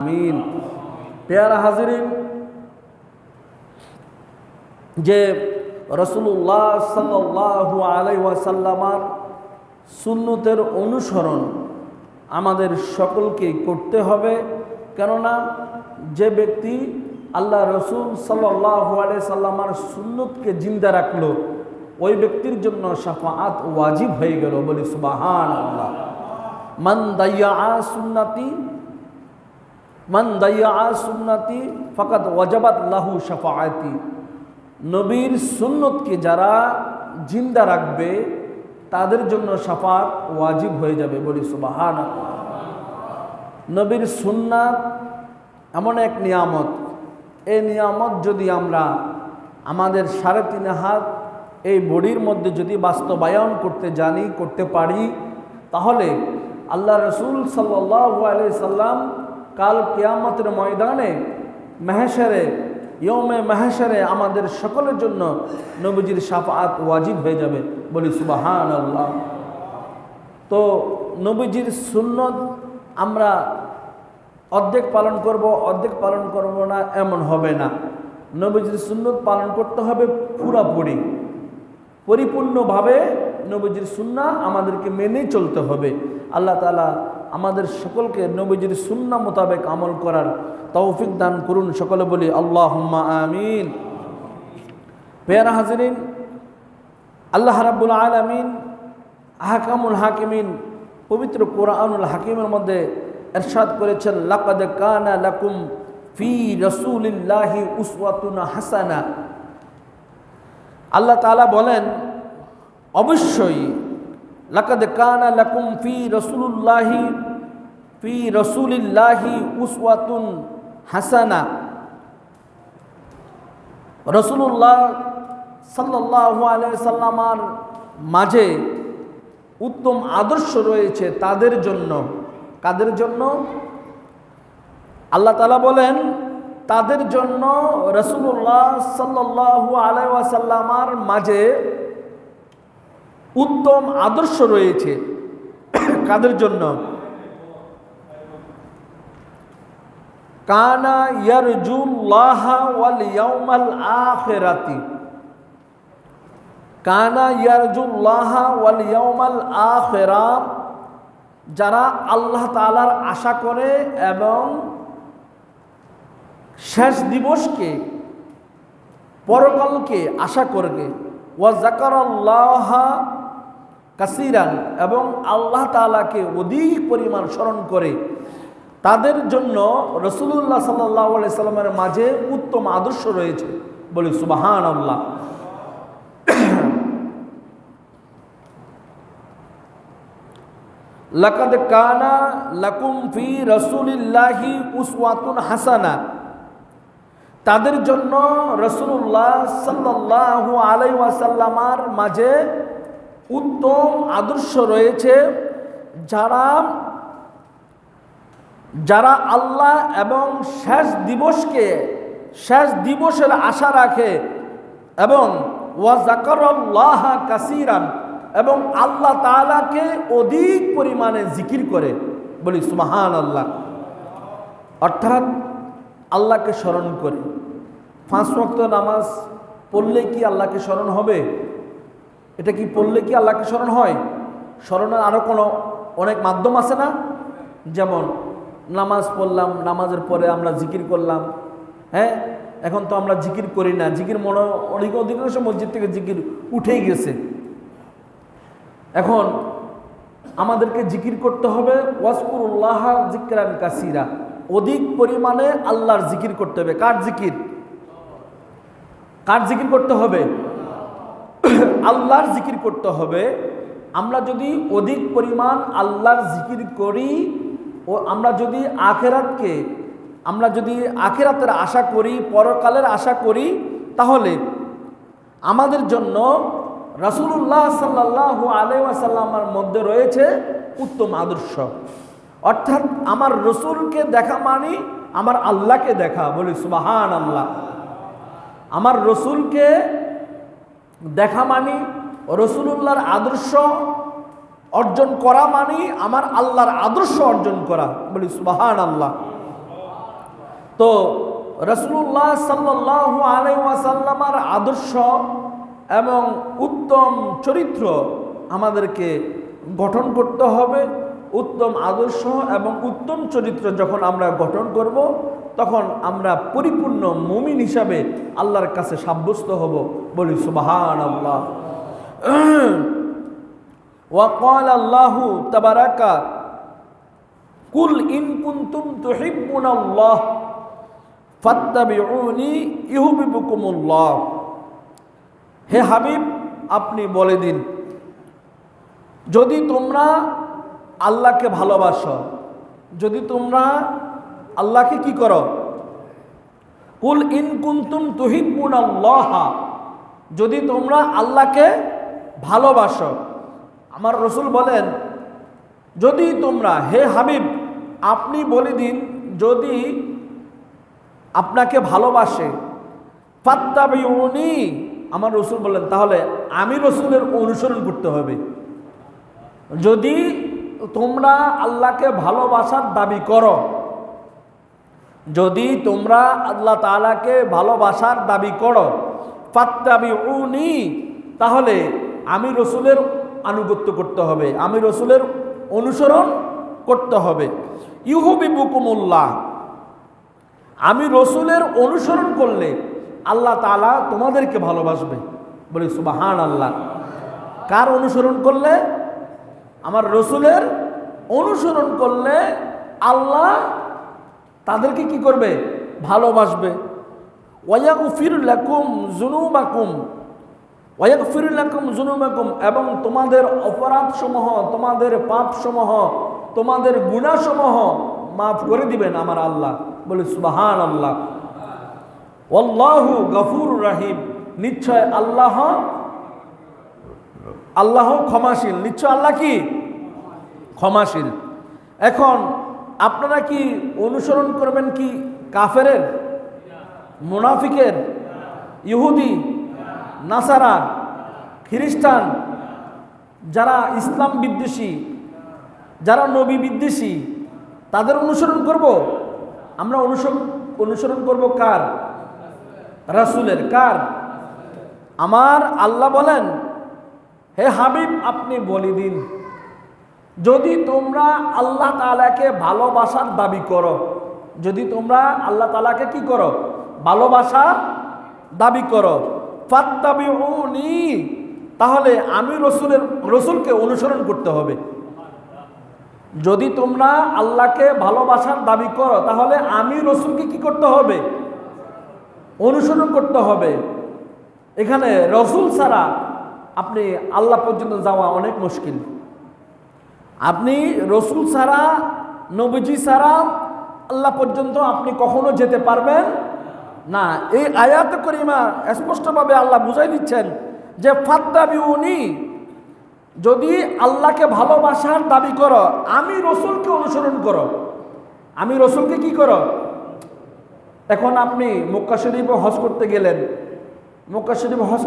আমিন। পেয়ারা হাজিরিন, যে রাসূলুল্লাহ সাল্লাল্লাহু আলাইহি ওয়াসাল্লামার সুন্নতের অনুসরণ আমাদের সকলকে করতে হবে। কেননা যে ব্যক্তি আল্লাহ রসুল সাল্লাল্লাহু আলাইহি সাল্লামার সুন্নতকে জিন্দা রাখলো, ওই ব্যক্তির জন্য শাফাআত ওয়াজিব হয়ে গেল। বলি সুবহানাল্লাহ। মান দাইয়া সুন্নতি ফাকাদ ওয়াজাবাত লাহু শাফাআতি। নবীর সুন্নতকে যারা জিন্দা রাখবে তাদের জন্য শাফাআত ওয়াজিব হয়ে যাবে। বলি সুবহানাল্লাহ। নবীর সুন্নাত এমন এক নিয়ামত, এই নিয়ামত যদি আমরা আমাদের 3.5 হাত এই বডির মধ্যে যদি বাস্তবায়ন করতে জানি, করতে পারি, তাহলে আল্লাহ রসুল সাল্লাল্লাহু আলাইহি সাল্লাম কাল কিয়ামতের ময়দানে ইয়মে মাহশারে আমাদের সকলের জন্য নবীজির শাফাআত ওয়াজিব হয়ে যাবে। বলি সুবহানাল্লাহ। তো নবীজির সুন্নত আমরা অর্ধেক পালন করব, অর্ধেক পালন করব না, এমন হবে না। নবীজির সুন্নত পালন করতে হবে পুরাপুরি, পরিপূর্ণভাবে নবীজির সুন্নাহ আমাদেরকে মেনে চলতে হবে। আল্লাহ তাআলা আমাদের সকলকে নবীজির সুন্নাহ মোতাবেক আমল করার তৌফিক দান করুন। সকলে বলি আল্লাহুম্মা আমিন। পেয়ারা হাজিরিন, আল্লাহ রাব্বুল আলামিন আহকামুল হাকিমিন পবিত্র কোরআনুল হাকিমের মধ্যে ইরশাদ করেছেন, লাকাদ কানা লাকুম ফি রাসূলিল্লাহি উসওয়াতুন হাসানা। আল্লাহ তাআলা বলেন, অবশ্যই লাকাদ কানা লাকুম ফি রাসূলিল্লাহি উসওয়াতুন হাসানা। রাসূলুল্লাহ সাল্লাল্লাহু আলাইহি সাল্লামার মাঝে উত্তম আদর্শ রয়েছে তাদের জন্য। কাদের জন্য? আল্লাহ তাআলা বলেন, তাদের জন্য রাসূলুল্লাহ সাল্লাল্লাহু আলাইহি ওয়াসাল্লামার মাঝে উত্তম আদর্শ রয়েছে। কাদের জন্য? কানা ইয়ারজুল্লাহা ওয়াল ইয়াউমাল আখিরাতি। কানা ইয়ারজুল্লাহা ওয়াল ইয়াউমাল আখিরা, যারা আল্লাহ তাআলার আশা করে এবং শেষ দিবসকে, পরকালকে আশা করবে। ওয়া যাকারাল্লাহা কাসীরান, এবং আল্লাহ তাআলাকে অধিক পরিমাণ স্মরণ করে, তাদের জন্য রাসূলুল্লাহ সাল্লাল্লাহু আলাইহি সাল্লামের মাঝে উত্তম আদর্শ রয়েছে। বলি সুবহানাল্লাহ। লাকাদ কানা লাকুম ফি রাসূলিল্লাহি উসওয়াতুন হাসানা। তাদের জন্য রাসূলুল্লাহ সাল্লাল্লাহু আলাইহি ওয়াসাল্লামার মাঝে উত্তম আদর্শ রয়েছে, যারা আল্লাহ এবং শেষ দিবসের আশা রাখে এবং ওয়া যাকারাল্লাহা কাসীরান, এবং আল্লাহ তাআলাকে অধিক পরিমাণে জিকির করে। বলি সুবহানাল্লাহ। অর্থাৎ আল্লাহকে স্মরণ করে 5 ওয়াক্ত নামাজ পড়লে কি আল্লাহকে স্মরণ হবে? এটা কি পড়লে কি আল্লাহকে স্মরণ হয়? স্মরণের আরও অনেক মাধ্যম আছে না? যেমন নামাজ পড়লাম, নামাজের পরে আমরা জিকির করলাম। হ্যাঁ, এখন তো আমরা জিকির করি না, জিকির অধিকাংশ মসজিদ থেকে জিকির উঠেই গেছে। এখন আমাদেরকে জিকির করতে হবে ওয়াজকুরুল্লাহ যিকরান কাসীরা, অধিক পরিমাণে আল্লাহর জিকির করতে হবে। কার জিকির করতে হবে? আল্লাহর জিকির করতে হবে। আমরা যদি অধিক পরিমাণ আল্লাহর জিকির করি ও আমরা যদি আখিরাতের আশা করি, পরকালের আশা করি, তাহলে আমাদের জন্য রাসূলুল্লাহ সাল্লাল্লাহু আলাইহি ওয়াসাল্লামের মধ্যে রয়েছে উত্তম আদর্শ। অর্থাৎ আমার রসুলকে দেখা মানে আমার আল্লাহকে দেখা। বলি সুবহানাল্লাহ। আমার রসুলকে দেখা মানে রাসূলুল্লাহর আদর্শ অর্জন করা মানে আমার আল্লাহর আদর্শ অর্জন করা। বলি সুবহানাল্লাহ। তো রাসূলুল্লাহ সাল্লাল্লাহু আলাইহি ওয়াসাল্লামের আদর্শ এবং উত্তম চরিত্র আমাদেরকে গঠন করতে হবে। উত্তম আদর্শ এবং উত্তম চরিত্র যখন আমরা গঠন করব, তখন আমরা পরিপূর্ণ মুমিন হিসাবে আল্লাহর কাছে সাব্যস্ত হব। বলি সুবহানাল্লাহ। ওয়া ক্বালা আল্লাহু তাবারাকা কুল ইন কুনতুম তুহিব্বুনাল্লাহ ফাত্তাবিউনি ইউহিব্বুকুমুল্লাহ। হে হাবিব, আপনি বলে দিন, যদি তোমরা আল্লাহকে ভালোবাসো, যদি তোমরা আল্লাহকে কি করো, কুল ইন কুনতুম তুহিব্বুনাল্লাহ, যদি তোমরা আল্লাহকে ভালোবাসো। আমার রাসূল বলেন, যদি তোমরা, হে হাবিব আপনি বলে দিন, যদি আপনাকে ভালোবাসে, ফাত্তাবিউনি, আমার রাসূল বলেন তাহলে আমি রাসূলের অনুসরণ করতে হবে। যদি তোমরা আল্লাহকে ভালোবাসার দাবি করো, যদি তোমরা আল্লাহ তাআলাকে ভালোবাসার দাবি করো, ফাত্তাবিউনি, তাহলে আমি রাসূলের আনুগত্য করতে হবে, আমি রাসূলের অনুসরণ করতে হবে। ইউহিব্বুকুমুল্লাহ, আমি রাসূলের অনুসরণ করলে আল্লাহ তাআলা তোমাদেরকে ভালোবাসবে। বলি সুবহানাল্লাহ। কার অনুসরণ করলে? আমার রাসূলের অনুসরণ করলে আল্লাহ তাদেরকে কি করবে? ভালোবাসবে। ওয়ায়াগফির লাকুম যুনুবাকুম, ওয়ায়াগফির লাকুম যুনুবাকুম, এবং তোমাদের অপরাধসমূহ, তোমাদের পাপসমূহ, তোমাদের গুনাহসমূহ মাফ করে দিবেন আমার আল্লাহ। বলি সুবহানাল্লাহ। ওয়াল্লাহু গফুরুর রহিম, নিশ্চয় আল্লাহ ক্ষমাশীল। নিশ্চয় আল্লাহ কি? ক্ষমাশীল। এখন আপনারা কি অনুসরণ করবেন কি কাফেরের, মুনাফিকের, ইহুদি, নাসারা, খ্রিস্টান, যারা ইসলাম বিদ্বেষী, যারা নবী বিদ্বেষী, তাদের অনুসরণ করব? আমরা অনুসরণ করব কার? রাসূলের। কার? আমার আল্লাহ বলেন, হে হাবিব আপনি বলে দিন, যদি তোমরা আল্লাহ তাআলাকে ভালোবাসার দাবি করো, যদি তোমরা আল্লাহ তাআলাকে কি করো? ভালোবাসার দাবি করো, ফাত্তাবিউনি, তাহলে আমি রাসূলকে অনুসরণ করতে হবে। যদি তোমরা আল্লাহকে ভালোবাসার দাবি করো, তাহলে আমি রাসূলকে কি করতে হবে? অনুসরণ করতে হবে। এখানে রাসূল ছাড়া আপনি আল্লাহ পর্যন্ত যাওয়া অনেক মুশকিল। আপনি রাসূল ছাড়া, নবীজি ছাড়া আল্লাহ পর্যন্ত আপনি কখনো যেতে পারবেন না। এই আয়াত কারিমা স্পষ্টভাবে আল্লাহ বুঝাই দিচ্ছেন যে ফাত্তাবিউনি, যদি আল্লাহকে ভালোবাসার দাবি করো, আমি রাসূলকে অনুসরণ করো, আমি রাসূলকে কি করো? এখন আপনি মক্কা শরীফে হজ করতে গেলেন, মক্কা শরীফ হজ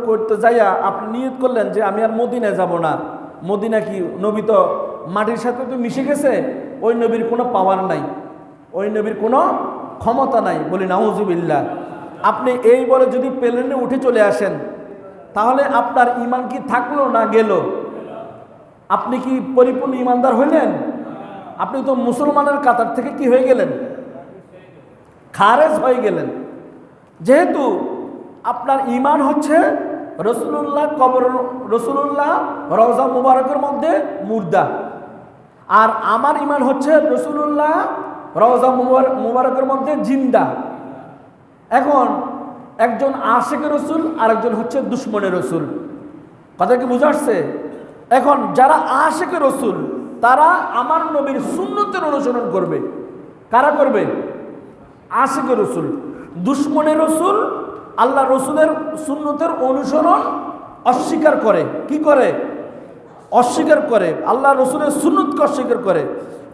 করতে যাইয়া আপনি নিয়ত করলেন যে আমি আর মদিনায় যাব না। মদিনা কি? নবী তো মাটির সাথে তো মিশে গেছে, ওই নবীর কোনো পাওয়ার নাই, ওই নবীর কোনো ক্ষমতা নাই। বলি নাউজুবিল্লাহ। আপনি এই বলে যদি প্লেনে উঠে চলে আসেন, তাহলে আপনার ঈমান কি থাকলো না গেল? আপনি কি পরিপূর্ণ ঈমানদার হইলেন? আপনি তো মুসলমানের কাতার থেকে কি হয়ে গেলেন? খারেজ হয়ে গেলেন। যেহেতু আপনার ঈমান হচ্ছে রাসূলুল্লাহ কবর, রাসূলুল্লাহ রওজা মুবারকের মধ্যে মুর্দা, আর আমার ঈমান হচ্ছে রাসূলুল্লাহ রওজা মুবারকের মধ্যে জিন্দা। এখন একজন আশিকের রাসূল আর একজন হচ্ছে দুশমনের রাসূল। কথা কি বুঝা আসছে? এখন যারা আশিকের রাসূল তারা আমার নবীর সুন্নতের অনুসরণ করবে। কারা করবে? আশিকের রাসূল। দুশমনের রাসূল আল্লাহ রাসূলের সুন্নতের অনুসরণ অস্বীকার করে। কি করে? অস্বীকার করে, আল্লাহ রাসূলের সুন্নতকে অস্বীকার করে।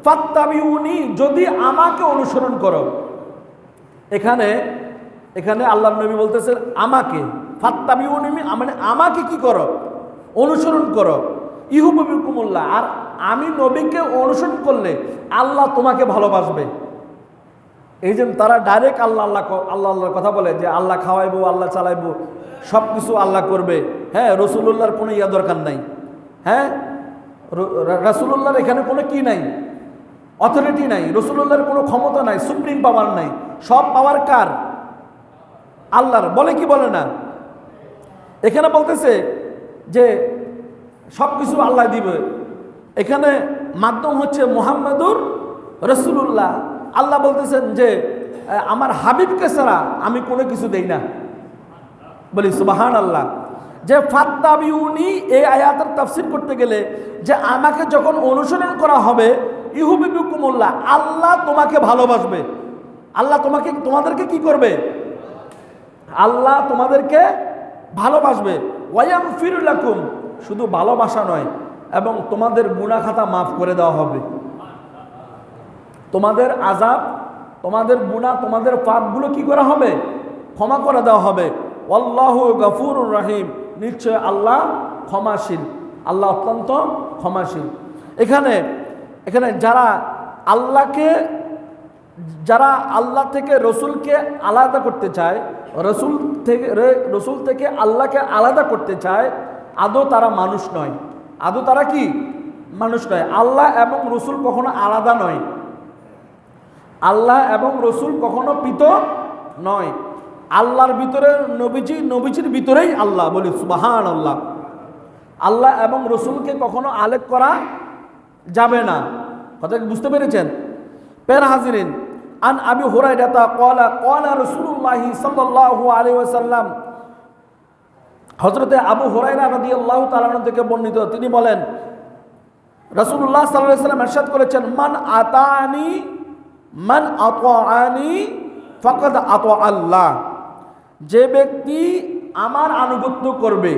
ফাত্তাবিউনি, যদি আমাকে অনুসরণ করো। এখানে আল্লাহর নবী বলতেছেন আমাকে, ফাত্তাবিউনি মানে আমাকে কি করো? অনুসরণ করো। ইউহিব্বুকুমুল্লাহ, আর আমি নবীকে অনুসরণ করলে আল্লাহ তোমাকে ভালোবাসবে। এই যে তারা ডাইরেক্ট আল্লাহ আল্লাহ আল্লাহ আল্লাহর কথা বলে যে আল্লাহ খাওয়াইবো, আল্লাহ চালাইবো, সব কিছু আল্লাহ করবে। হ্যাঁ, রসুলুল্লাহর কোনো ইয়া দরকার নাই। হ্যাঁ, রসুলুল্লাহর এখানে কোনো কি নাই, অথরিটি নাই, রসুলুল্লাহর কোনো ক্ষমতা নাই, সুপ্রিম পাওয়ার নাই। সব পাওয়ার কার? আল্লাহর। বলে কি বলে না? এখানে বলতেছে যে সব কিছু আল্লাহ দিবে। এখানে মাধ্যম হচ্ছে মুহাম্মাদুর রসুলুল্লাহ। আল্লাহ বলতেছেন যে আমার হাবিবকে ছাড়া আমি কোনো কিছু দেই না। বলি সুবহানাল্লাহ। যে ফাত্তাবিউনি, এই আয়াতের তাফসীর করতে গেলে যে আমাকে যখন অনুসরণ করা হবে, ইউহিব্বুকুমুল্লাহ, আল্লাহ তোমাকে ভালোবাসবে। আল্লাহ তোমাদেরকে কি করবে? আল্লাহ তোমাদেরকে ভালোবাসবে। ওয়ায়াগফির লাকুম, শুধু ভালোবাসা নয়, এবং তোমাদের গুনাহ খাতা মাফ করে দেওয়া হবে। তোমাদের আযাব, তোমাদের গুনাহ, তোমাদের পাপগুলো কি করা হবে? ক্ষমা করে দেওয়া হবে। আল্লাহু গফুরুর রহিম, নিশ্চয় আল্লাহ ক্ষমাশীল, আল্লাহ অত্যন্ত ক্ষমাশীল। এখানে যারা আল্লাহ থেকে রসুলকে আলাদা করতে চায়, রসুল থেকে আল্লাহকে আলাদা করতে চায়, আদৌ তারা মানুষ নয়। আদৌ তারা কি মানুষ নয়। আল্লাহ এবং রসুল কখনো আলাদা নয়। আল্লাহ এবং রসুল কখনো পৃথক নয়। আল্লাহর ভিতরে নবীজি, নবীজির ভিতরেই আল্লাহ। বলি সুবহানাল্লাহ। আল্লাহ এবং রসুলকে কখনো আলেখ করা যাবে না। কথা বুঝতে পেরেছেন? পের হাজিরিন, আন আবি হুরায়রা ক্বালা রাসূলুল্লাহ সাল্লাল্লাহু আলাইহি ওয়াসাল্লাম, হযরতে আবু হুরায়রা রাদিয়াল্লাহু তাআলা আনহু থেকে বর্ণিত, তিনি বলেন রাসূলুল্লাহ সাল্লাল্লাহু আলাইহি ওয়াসাল্লাম ইরশাদ করেছেন, মান আতাআনি ফাকাদ আতা আল্লাহ, যে ব্যক্তি আমার আনুগত্য করবে,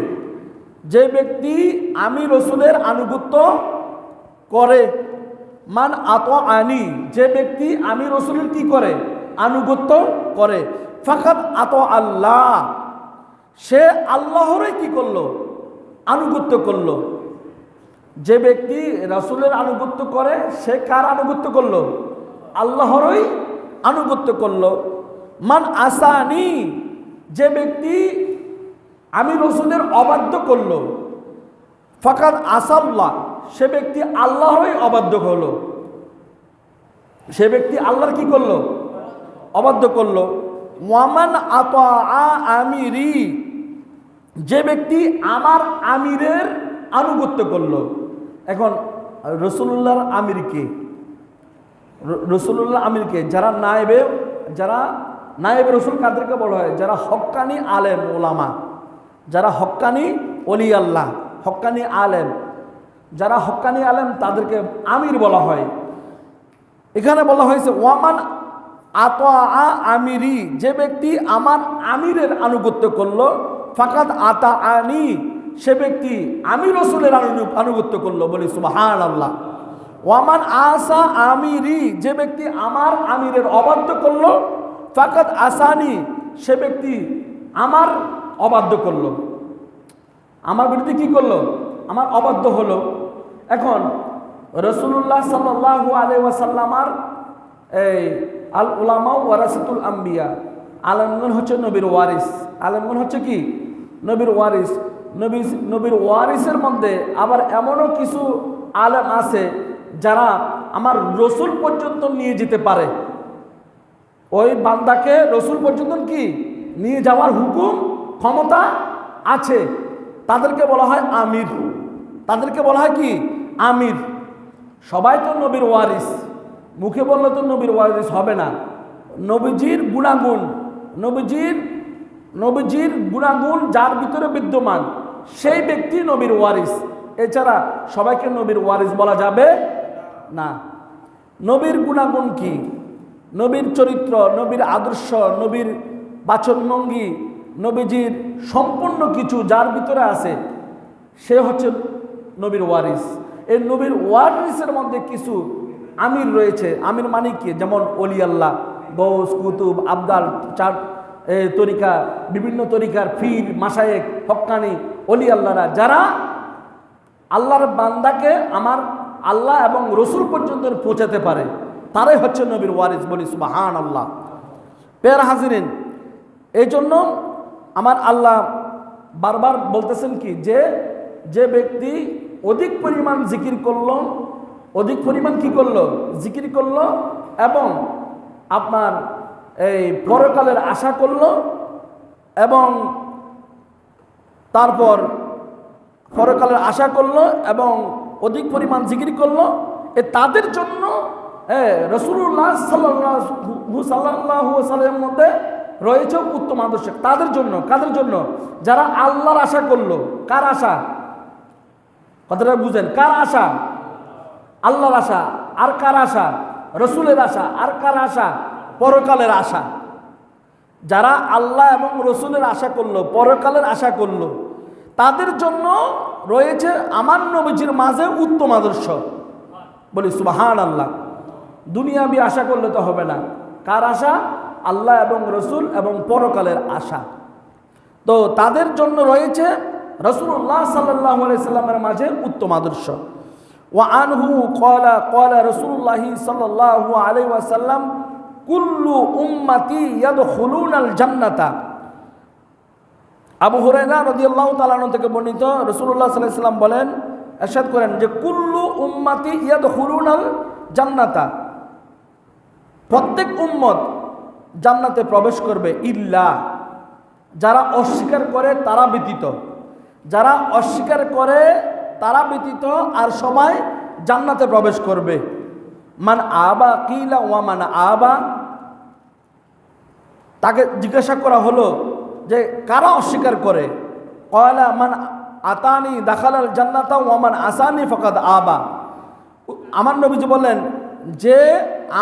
যে ব্যক্তি আমি রসুলের আনুগত্য করে, মান আতাআনি, যে ব্যক্তি আমি রসুলের কি করে? আনুগত্য করে, ফাকাদ আতা আল্লাহ, সে আল্লাহরই কি করলো? আনুগত্য করলো। যে ব্যক্তি রাসূলের আনুগত্য করে, সে কার আনুগত্য করলো? আল্লাহরই আনুগত্য করলো। মান আসানি, যে ব্যক্তি আমি রসুলের অবাধ্য করলো, ফাকাদ আসাল্লাহ, সে ব্যক্তি আল্লাহরই অবাধ্য হলো। সে ব্যক্তি আল্লাহর কি করলো? অবাধ্য করলো। ওয়ামান আতা আমিরি, যে ব্যক্তি আমার আমিরের আনুগত্য করলো। এখন রসুলুল্লাহর আমির কে? রসুলুল্লাহ আমিরকে যারা নায়েবে রসুল কাদেরকে বলা হয়? যারা হক্কানি আলেম ওলামা, যারা হক্কানি ওলি আল্লাহ, হক্কানি আলেম, যারা হক্কানি আলেম তাদেরকে আমির বলা হয়। এখানে বলা হয়েছে ওয়ামান আতা আমিরি, যে ব্যক্তি আমার আমিরের আনুগত্য করলো, ফাকাদ আতা আনি, সে ব্যক্তি আমি রসুলের আনুগত্য করলো। বলি সুবহানাল্লাহ। ওয়ামান আসা আমিরি, যে ব্যক্তি আমার আমিরের অবাধ্য করলো, ফাকাদ আসানি, সে ব্যক্তি আমার অবাধ্য করলো। আমার বিরুদ্ধে কি করলো? আমার অবাধ্য হলো। এখন রাসূলুল্লাহ সাল্লাল্লাহু আলাইহি ওয়াসাল্লামার এই আল উলামা ওয়ারাসাতুল আম্বিয়া, আলেমগণ হচ্ছে নবীর ওয়ারিস। আলেমগণ হচ্ছে কি? নবীর ওয়ারিস। নবীর ওয়ারিসের মধ্যে আবার এমনও কিছু আলেম আছে যারা আমার রসুল পর্যন্ত নিয়ে যেতে পারে। ওই বান্দাকে রসুল পর্যন্ত কি নিয়ে যাওয়ার হুকুম, ক্ষমতা আছে। তাদেরকে বলা হয় আমির। তাদেরকে বলা হয় কি? আমির। সবাই তো নবীর ওয়ারিস, মুখে বললে তো নবীর ওয়ারিস হবে না। নবীজির গুণাগুণ, নবীজির গুণাগুণ যার ভিতরে বিদ্যমান, সেই ব্যক্তি নবীর ওয়ারিস। এছাড়া সবাইকে নবীর ওয়ারিস বলা যাবে না। নবীর গুণাগুণ কি? নবীর চরিত্র, নবীর আদর্শ, নবীর বাচনভঙ্গি, নবীজির সম্পূর্ণ কিছু যার ভিতরে আছে, সে হচ্ছে নবীর ওয়ারিস। এই নবীর ওয়ারিসের মধ্যে কিছু আমির রয়েছে। আমির মানে কি? যেমন ওলি আল্লাহ, গৌস, কুতুব, আবদাল, চার তরিকা, বিভিন্ন তরিকার ফির, মাশায়েখ, হক্কানি ওলি আল্লাহরা, যারা আল্লাহর বান্দাকে আমার আল্লাহ এবং রসুল পর্যন্ত পৌঁছাতে পারে। তারাই হচ্ছে নবীর ওয়ারিস, বলি সুবহানাল্লাহ। প্রিয় হাজিরিন, এই জন্য আমার আল্লাহ বারবার বলতেছেন কি, যে ব্যক্তি অধিক পরিমাণ জিকির করলো, অধিক পরিমাণ কি করলো, জিকির করলো, এবং আপনার এই পরকালের আশা করলো, এবং তারপর পরকালের আশা করলো এবং অধিক পরিমাণ জিকির করলো, তাদের জন্য রাসূলুল্লাহ সাল্লাল্লাহু আলাইহি ওয়াসাল্লামের মধ্যে রয়েছে উত্তম আদর্শ। তাদের জন্য, কাদের জন্য? যারা আল্লাহর আশা করলো। কার আশা? কথাটা বুঝেন, কার আশা? আল্লাহর আশা। আর কার আশা? রসুলের আশা। আর কার আশা? পরকালের আশা। যারা আল্লাহ এবং রসুলের আশা করলো, পরকালের আশা করলো, তাদের জন্য রয়েছে আমার নবীজির মাঝে উত্তম আদর্শ, বলি সুবহানাল্লাহ। দুনিয়াবি আশা করলে তো হবে না। কার আশা? আল্লাহ এবং রসুল এবং পরকালের আশা। তো তাদের জন্য রয়েছে রাসূলুল্লাহ সাল্লাল্লাহু আলাইহি সাল্লামের মাঝে উত্তম আদর্শ। ওয়া আনহু ক্বালা রাসূলুল্লাহ সাল্লাল্লাহু আলাইহি ওয়াসাল্লাম কুল্লু উম্মতি ইয়াদখুলুনাল জান্নাতা। আবু হুরায়রা রাদিয়াল্লাহু তাআলা আনহু থেকে বর্ণিত, রাসূলুল্লাহ সাল্লাল্লাহু আলাইহি ওয়াসাল্লাম বলেন, ইরশাদ করেন যে কুল্লু উম্মতি ইয়াদখুলুনাল জান্নাতা, প্রত্যেক উম্মত জান্নাতে প্রবেশ করবে, ইল্লা, যারা অস্বীকার করে তারা ব্যতীত। যারা অস্বীকার করে তারা ব্যতীত আর সবাই জান্নাতে প্রবেশ করবে। মান আবা, কিলা ওয়া মান আবা, তাকে জিজ্ঞাসা করা হলো যে কারা অস্বীকার করে? ক্বালা মান আতানি দাখালাল জান্নাতা ওয়া মান আসানি ফাকাদ আবা। আমার নবীজি বলেন, যে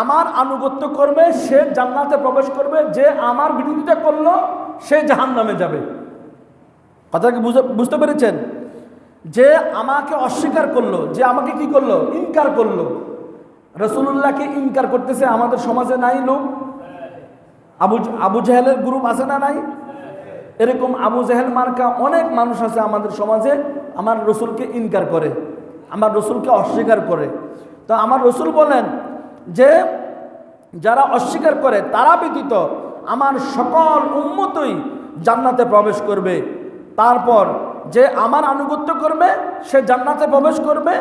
আমার আনুগত্য করবে সে জান্নাতে প্রবেশ করবে, যে আমার বিরোধিতা করলো সে জাহান্নামে যাবে। কথা কি বুঝতে পেরেছেন? যে আমাকে অস্বীকার করলো, যে আমাকে কি করলো, ইনকার করলো। রাসূলুল্লাহকে ইনকার করতেছে আমাদের সমাজে নাই লোক? আবু জাহেলের গ্রুপ আছে না নাই? এরকম আবু জাহেল মার্কা অনেক মানুষ আছে আমাদের সমাজে, আমার রসুলকে ইনকার করে, আমার রসুলকে অস্বীকার করে। তো আমার রসুল বলেন যে যারা অস্বীকার করে তারা ব্যতীত আমার সকল উম্মতই জান্নাতে প্রবেশ করবে। তারপর যে আমার আনুগত্য করবে সে জান্নাতে প্রবেশ করবে,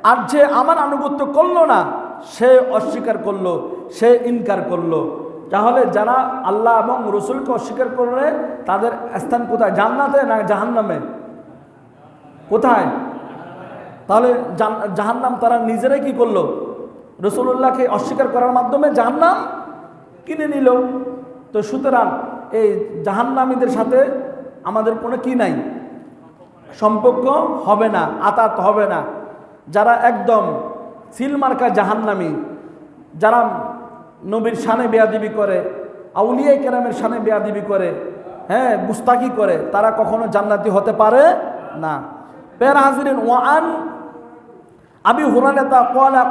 আর যে আমার আনুগত্য করলো না সে অস্বীকার করলো, সে ইনকার করলো। তাহলে যারা আল্লাহ এবং রসুলকে অস্বীকার করলে তাদের স্থান কোথায়? জান্নাতে না জাহান্নামে? কোথায়? তাহলে জাহান্নাম তারা নিজেরাই কি করলো? রাসূলুল্লাহকে অস্বীকার করার মাধ্যমে জাহান্নাম কিনে নিল। তো সুতরাং এই জাহান্নামীদের সাথে আমাদের কোনো কি নাই, সম্পর্ক হবে না, আতাত হবে না। যারা একদম সিলমার্কা জাহান্নামী, যারা নবীর শানে বেয়াদবি করে, আউলিয়া কেরামের শানে বেয়াদবি করে, গুস্তাকি করে, তারা কখনো জান্নাতি হতে পারে না। প্রিয় হাজিরিন, ওয়ান আবি হুরায়রা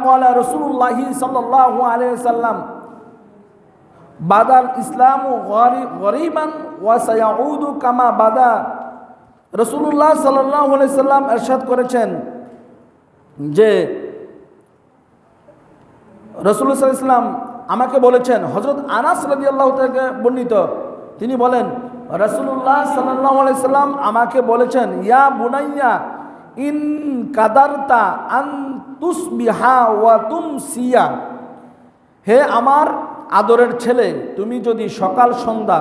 ক্বালা রাসূলুল্লাহ সাল্লাল্লাহু আলাইহি ওয়াসাল্লাম বাদাল ইসলামু গরিবান ওয়া সায়াউদু কামা বাদা। রাসূলুল্লাহ সাল্লাল্লাহু আলাইহি ওয়াসাল্লাম ইরশাদ করেছেন যে রাসূলুল্লাহ সাল্লাল্লাহু আলাইহি ওয়াসাল্লাম আমাকে বলেছেন, হযরত আনাস রাদিয়াল্লাহু তাআলা থেকে বর্ণিত, তিনি বলেন রাসূলুল্লাহ সাল্লাল্লাহু আলাইহি ওয়াসাল্লাম আমাকে বলেছেন, ইয়া বুনাইয়া ইন কাদারতা আন তুসবিহা ওয়া তুমসিয়া, হে আমার আদরের ছেলে, তুমি যদি সকাল সন্ধ্যা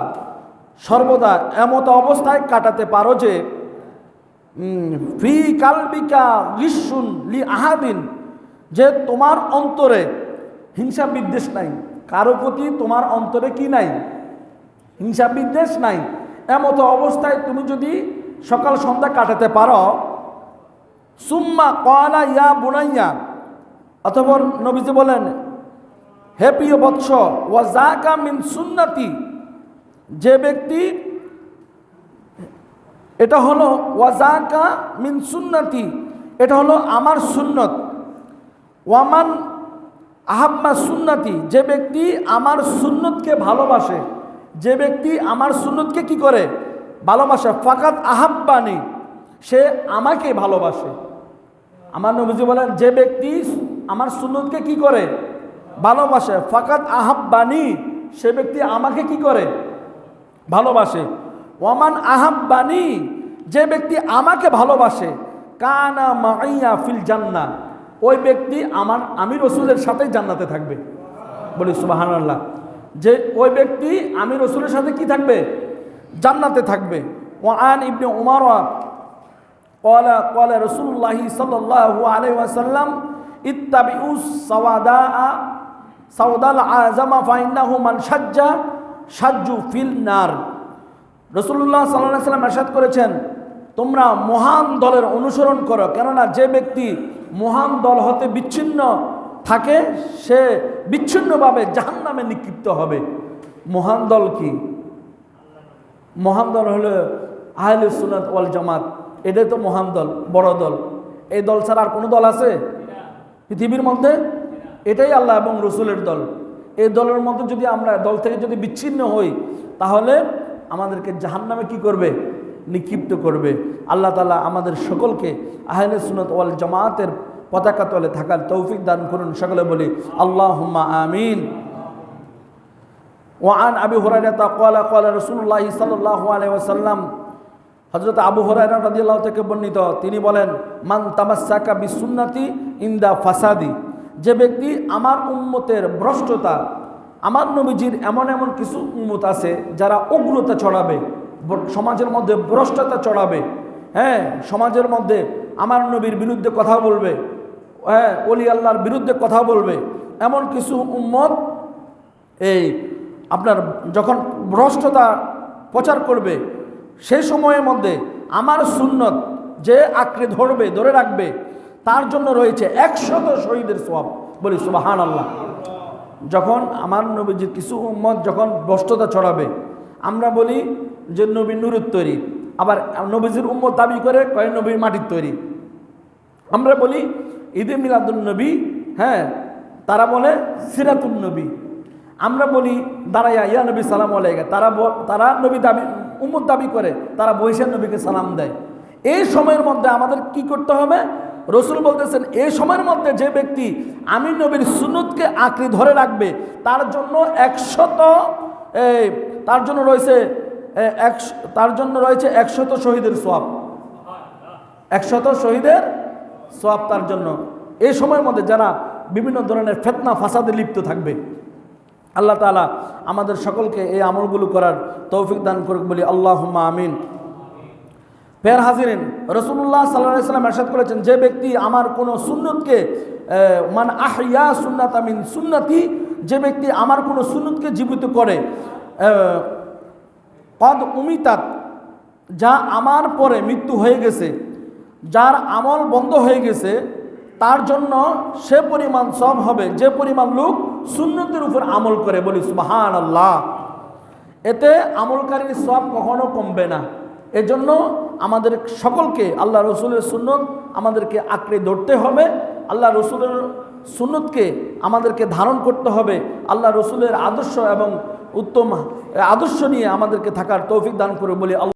সর্বদা এমত অবস্থায় কাটাতে পারো যে ফি কালবিকা গিশুন লি আহাদিন, যে তোমার অন্তরে হিংসা বিদ্বেষ নাই, কারো প্রতি তোমার অন্তরে কি নাই, হিংসা বিদ্বেষ নাই, এমত অবস্থায় তুমি যদি সকাল সন্ধ্যা কাটাতে পারো। সুম্মা ক্বালা ইয়া বুনাইয়া, অতঃপর নবীজি বলেন, হে প্রিয় বৎস, ওয়া যাকা মিন সুন্নতি, যে ব্যক্তি, এটা হলো ওয়া যাকা মিন সুন্নতি, এটা হলো আমার সুন্নত। ওয়ামান আহাব্বা সুন্নতি, যে ব্যক্তি আমার সুন্নতকে ভালোবাসে, যে ব্যক্তি আমার সুন্নতকে কি করে, ভালোবাসে, ফাকাত আহাব্বানি, সে আমাকে ভালোবাসে। আমার নবীজি বলেন, যে ব্যক্তি আমার সুন্নতকে কি করে, ভালোবাসে, ফাকাত আহাব্বানি, সে ব্যক্তি আমাকে কি করে? ভালোবাসে। ওয়ামান আহাব্বানি, যে ব্যক্তি আমাকে ভালোবাসে, কানা মাইয়া ফিল জান্নাহ, ওই ব্যক্তি আমি রসুলের সাথেই জান্নাতে থাকবে। বলি সুবহানাল্লাহ। যে ওই ব্যক্তি আমি রসুলের সাথে কি থাকবে? জান্নাতে থাকবে। ওয়ান ইবনে উমর ক্বালা রাসূলুল্লাহ সাল্লাল্লাহু আলাইহি ওয়াসাল্লাম ইত্তাবিউস সাওদাল আযামা ফাইন্নাহু মান সাজ্জু ফিল নার। রাসূলুল্লাহ সাল্লাল্লাহু আলাইহি ওয়াসাল্লাম ইরশাদ করেছেন, তোমরা মহান দলের অনুসরণ করো, কেননা যে ব্যক্তি মহান দল হতে বিচ্ছিন্ন থাকে সে বিচ্ছিন্নভাবে জাহান্নামে নিক্ষিপ্ত হবে। মহান দল কি? মহান দল হলো আহলে সুন্নাত ওয়াল জামাত, এটাই তো মহান দল, বড় দল। এই দল ছাড়া আর কোনো দল আছে পৃথিবীর মধ্যে? এটাই আল্লাহ এবং রসুলের দল। এই দলের মধ্যে যদি আমরা দল থেকে যদি বিচ্ছিন্ন হই, তাহলে আমাদেরকে জাহান্নামে কি করবে? নিক্ষিপ্ত করবে। আল্লাহ তাআলা আমাদের সকলকে আহলে সুন্নাত ওয়াল জামাতের পতাকা তলে থাকার তৌফিক দান করুন। সকলে বলি আল্লাহুম্মা আমিন। ওয়ান আবি হুরায়রা ক্বালা রাসূলুল্লাহ সাল্লাল্লাহু আলাইহি ওয়াসাল্লাম, হযরত আবু হুরায়রা রাদিয়াল্লাহু থেকে বর্ণিত, তিনি বলেন, মান তামাসসাকা বিসুন্নতি ইনদা ফাসাদি, যে ব্যক্তি আমার উম্মতের ভ্রষ্টতা, আমার নবীজির এমন এমন কিছু উম্মত আছে যারা উগ্রতা ছড়াবে, সমাজের মধ্যে ভ্রষ্টতা ছড়াবে, হ্যাঁ, সমাজের মধ্যে আমার নবীর বিরুদ্ধে কথা বলবে, হ্যাঁ, ওলি আল্লাহর বিরুদ্ধে কথা বলবে, এমন কিছু উম্মত এই আপনার যখন ভ্রষ্টতা প্রচার করবে, সেই সময়ের মধ্যে আমার সুন্নত যে আঁকড়ে ধরে রাখবে, তার জন্য রয়েছে 100 শহীদের সওয়াব। বলি সুবহানাল্লাহ। যখন আমার নবীজির কিছু উম্মত যখন ভ্রষ্টতা ছড়াবে, আমরা বলি যে নবী নূরের তৈরি, আবার নবীজির উম্মত দাবি করে কয় নবী মাটির তৈরি। আমরা বলি ঈদে মিলাদুন নবী, হ্যাঁ, তারা বলে সিরাতুন নবী। আমরা বলি দাঁড়াইয়া ইয়া নবী সালাম আলাইকা, তারা নবী দাবি উম্মত দাবি করে, তারা বৈশাখ নবীকে সালাম দেয়। এই সময়ের মধ্যে আমাদের কি করতে হবে? রসুল বলতেছেন, এই সময়ের মধ্যে যে ব্যক্তি আমি নবীর সুন্নতকে আঁকড়ে ধরে রাখবে, তার জন্য 100 শহীদের সওয়াব। 100 শহীদের সওয়াব তার জন্য। এই সময়ের মধ্যে যারা বিভিন্ন ধরনের ফিতনা ফাসাদে লিপ্ত থাকবে, আল্লাহ তাআলা আমাদের সকলকে এই আমলগুলো করার তৌফিক দান করুক। বলি আল্লাহুম্মা আমিন। ফের হাজিরিন, রাসূলুল্লাহ সাল্লাল্লাহু আলাইহি ওয়াসাল্লাম ইরশাদ করেছেন, যে ব্যক্তি আমার কোন সুন্নতকে মান আহইয়া সুন্নাতা মিন সুন্নতি, যে ব্যক্তি আমার কোন সুন্নতকে জীবিত করে, কদ উমিতাত, যা আমার পরে মৃত্যু হয়ে গেছে, যার আমল বন্ধ হয়ে গেছে, তার জন্য সে পরিমাণ সওয়াব হবে যে পরিমাণ লোক সুন্নতের উপর আমল করে। বলি সুবহানাল্লাহ। এতে আমলকারীর সওয়াব কখনো কমবে না। এজন্য আমাদের সকলকে আল্লাহ রসুলের সুন্নত আমাদেরকে আঁকড়ে ধরতে হবে, আল্লাহ রসুলের সুন্নতকে আমাদেরকে ধারণ করতে হবে, আল্লাহ রসুলের আদর্শ এবং উত্তম আদর্শ নিয়ে আমাদেরকে থাকার তৌফিক দান করে। বলি